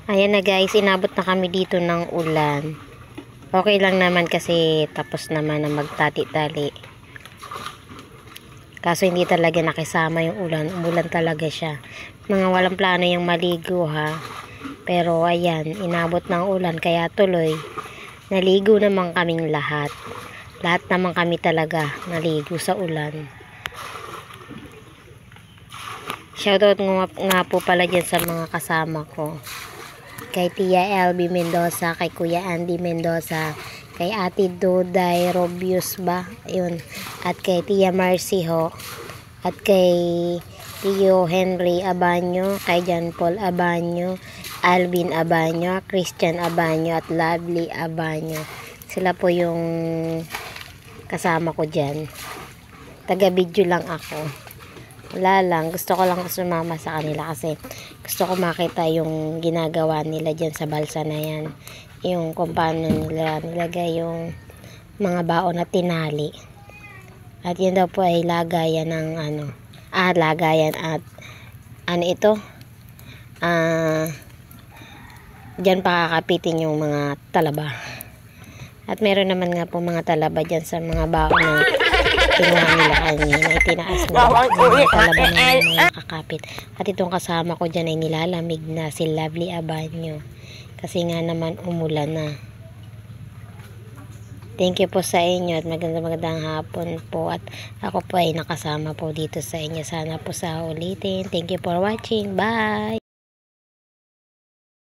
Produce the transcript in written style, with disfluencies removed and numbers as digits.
Ayan na guys, inabot na kami dito ng ulan. Okay lang naman kasi tapos naman na magtati-tali. Kaso hindi talaga nakisama yung ulan. Umulan talaga siya. Mga walang plano yung maligo ha. Pero ayan, inabot ng ulan kaya tuloy. Naligo naman kaming lahat. Lahat naman kami talaga naligo sa ulan. Shoutout nga po pala dyan sa mga kasama ko. Kay Tia LB Mendoza, kay Kuya Andy Mendoza, kay Ate Duday Robius ba? Yun. At kay Tia Marcy ho. At kay Tio Henry Abanyo, kay John Paul Abanyo, Alvin Abanyo, Christian Abanyo, at Lovely Abanyo. Sila po yung kasama ko dyan. Taga-video lang ako. Wala lang, gusto ko lang sumama sa kanila kasi gusto ko makita yung ginagawa nila dyan sa balsa na yan, yung kung paano nila nilagay yung mga baon na tinali, at yun daw po ay lagayan ng lagayan at ito dyan pakakapitin yung mga talaba, at meron naman nga po mga talaba dyan sa mga baon na kinuha nila kanina, itinaas na mga talaba ng mga kakapit. At itong kasama ko dyan ay nilalamig na si Lovely Abanyo kasi nga naman umulan na. Thank you po sa inyo at magandang hapon po, at ako po ay nakasama po dito sa inyo. Sana po sa ulitin. Thank you for watching. Bye!